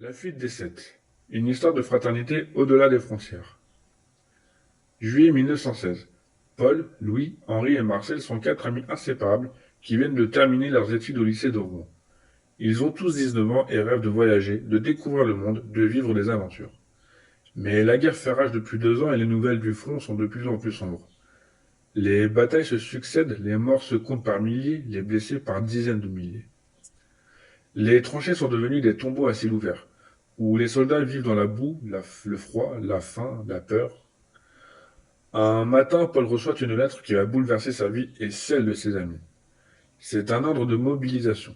La fuite des Sept. Une histoire de fraternité au-delà des frontières. Juillet 1916. Paul, Louis, Henri et Marcel sont quatre amis inséparables qui viennent de terminer leurs études au lycée de Rouen. Ils ont tous 19 ans et rêvent de voyager, de découvrir le monde, de vivre des aventures. Mais la guerre fait rage depuis 2 ans et les nouvelles du front sont de plus en plus sombres. Les batailles se succèdent, les morts se comptent par milliers, les blessés par dizaines de milliers. Les tranchées sont devenues des tombeaux à ciel ouvert, où les soldats vivent dans la boue, le froid, la faim, la peur. Un matin, Paul reçoit une lettre qui va bouleverser sa vie et celle de ses amis. C'est un ordre de mobilisation.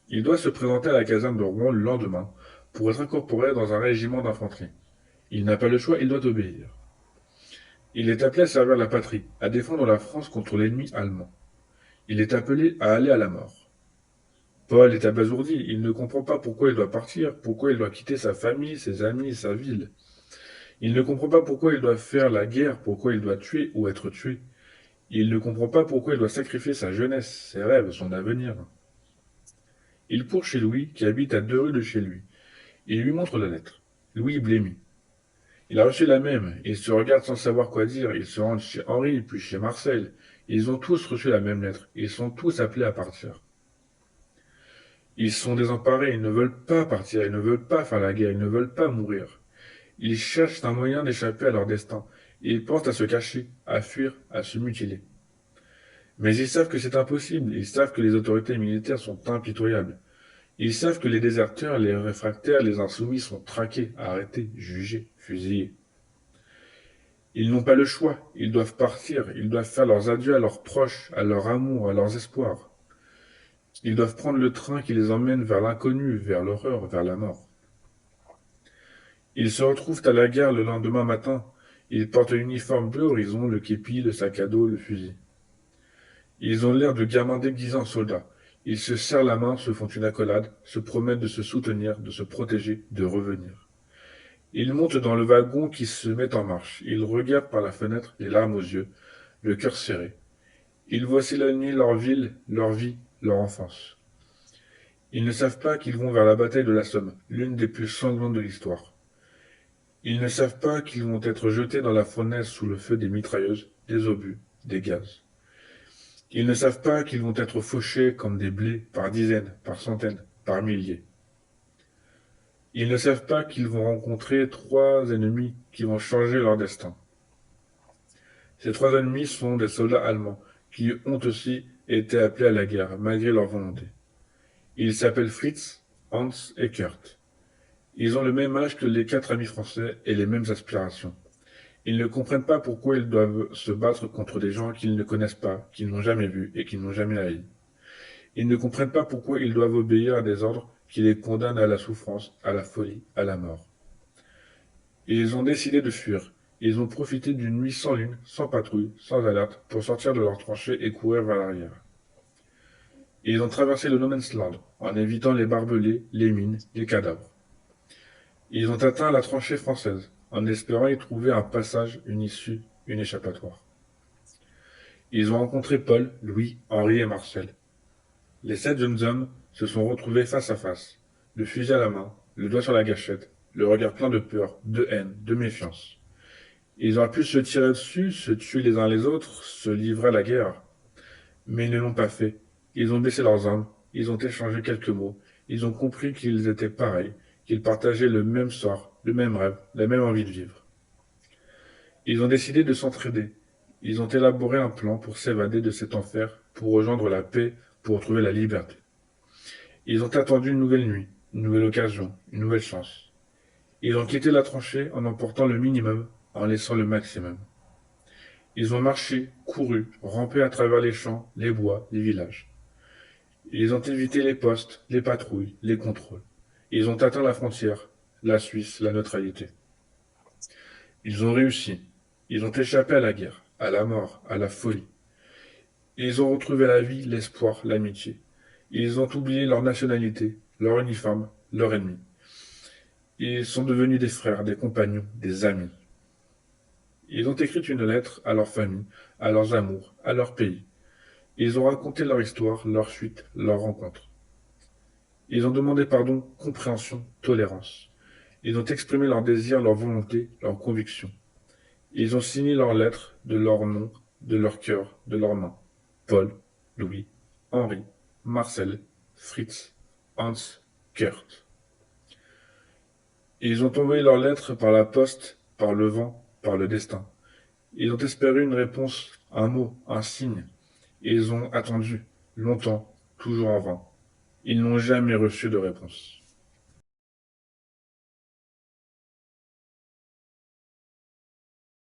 Il doit se présenter à la caserne de Rouen le lendemain pour être incorporé dans un régiment d'infanterie. Il n'a pas le choix, il doit obéir. Il est appelé à servir la patrie, à défendre la France contre l'ennemi allemand. Il est appelé à aller à la mort. Paul est abasourdi, il ne comprend pas pourquoi il doit partir, pourquoi il doit quitter sa famille, ses amis, sa ville. Il ne comprend pas pourquoi il doit faire la guerre, pourquoi il doit tuer ou être tué. Il ne comprend pas pourquoi il doit sacrifier sa jeunesse, ses rêves, son avenir. Il court chez Louis, qui habite à 2 rues de chez lui. Il lui montre la lettre. Louis blêmit. Il a reçu la même. Il se regarde sans savoir quoi dire. Il se rend chez Henri, puis chez Marcel. Ils ont tous reçu la même lettre. Ils sont tous appelés à partir. Ils sont désemparés. Ils ne veulent pas partir. Ils ne veulent pas faire la guerre. Ils ne veulent pas mourir. Ils cherchent un moyen d'échapper à leur destin. Ils pensent à se cacher, à fuir, à se mutiler. Mais ils savent que c'est impossible. Ils savent que les autorités militaires sont impitoyables. Ils savent que les déserteurs, les réfractaires, les insoumis sont traqués, arrêtés, jugés, fusillés. Ils n'ont pas le choix, ils doivent partir, ils doivent faire leurs adieux à leurs proches, à leur amour, à leurs espoirs. Ils doivent prendre le train qui les emmène vers l'inconnu, vers l'horreur, vers la mort. Ils se retrouvent à la gare le lendemain matin. Ils portent l'uniforme bleu horizon, le képi, le sac à dos, le fusil. Ils ont l'air de gamins déguisés en soldats. Ils se serrent la main, se font une accolade, se promettent de se soutenir, de se protéger, de revenir. Ils montent dans le wagon qui se met en marche. Ils regardent par la fenêtre, les larmes aux yeux, le cœur serré. Ils voient s'éloigner leur ville, leur vie, leur enfance. Ils ne savent pas qu'ils vont vers la bataille de la Somme, l'une des plus sanglantes de l'histoire. Ils ne savent pas qu'ils vont être jetés dans la fournaise sous le feu des mitrailleuses, des obus, des gaz. Ils ne savent pas qu'ils vont être fauchés comme des blés par dizaines, par centaines, par milliers. Ils ne savent pas qu'ils vont rencontrer 3 ennemis qui vont changer leur destin. Ces 3 ennemis sont des soldats allemands qui ont aussi été appelés à la guerre, malgré leur volonté. Ils s'appellent Fritz, Hans et Kurt. Ils ont le même âge que les 4 amis français et les mêmes aspirations. Ils ne comprennent pas pourquoi ils doivent se battre contre des gens qu'ils ne connaissent pas, qu'ils n'ont jamais vus et qu'ils n'ont jamais haïs. Ils ne comprennent pas pourquoi ils doivent obéir à des ordres qui les condamnent à la souffrance, à la folie, à la mort. Ils ont décidé de fuir. Ils ont profité d'une nuit sans lune, sans patrouille, sans alerte, pour sortir de leurs tranchées et courir vers l'arrière. Ils ont traversé le no man's land, en évitant les barbelés, les mines, les cadavres. Ils ont atteint la tranchée française, en espérant y trouver un passage, une issue, une échappatoire. Ils ont rencontré Paul, Louis, Henri et Marcel. Les 7 jeunes hommes se sont retrouvés face à face, le fusil à la main, le doigt sur la gâchette, le regard plein de peur, de haine, de méfiance. Ils auraient pu se tirer dessus, se tuer les uns les autres, se livrer à la guerre. Mais ils ne l'ont pas fait. Ils ont baissé leurs armes, ils ont échangé quelques mots, ils ont compris qu'ils étaient pareils, qu'ils partageaient le même sort, le même rêve, la même envie de vivre. Ils ont décidé de s'entraider. Ils ont élaboré un plan pour s'évader de cet enfer, pour rejoindre la paix, pour retrouver la liberté. Ils ont attendu une nouvelle nuit, une nouvelle occasion, une nouvelle chance. Ils ont quitté la tranchée en emportant le minimum, en laissant le maximum. Ils ont marché, couru, rampé à travers les champs, les bois, les villages. Ils ont évité les postes, les patrouilles, les contrôles. Ils ont atteint la frontière, la Suisse, la neutralité. Ils ont réussi. Ils ont échappé à la guerre, à la mort, à la folie. Ils ont retrouvé la vie, l'espoir, l'amitié. Ils ont oublié leur nationalité, leur uniforme, leur ennemi. Ils sont devenus des frères, des compagnons, des amis. Ils ont écrit une lettre à leur famille, à leurs amours, à leur pays. Ils ont raconté leur histoire, leur chute, leur rencontre. Ils ont demandé pardon, compréhension, tolérance. Ils ont exprimé leurs désirs, leur volonté, leurs convictions. Ils ont signé leurs lettres de leur nom, de leur cœur, de leurs mains. Paul, Louis, Henri, Marcel, Fritz, Hans, Kurt. Ils ont envoyé leurs lettres par la poste, par le vent, par le destin. Ils ont espéré une réponse, un mot, un signe. Et ils ont attendu, longtemps, toujours en vain. Ils n'ont jamais reçu de réponse.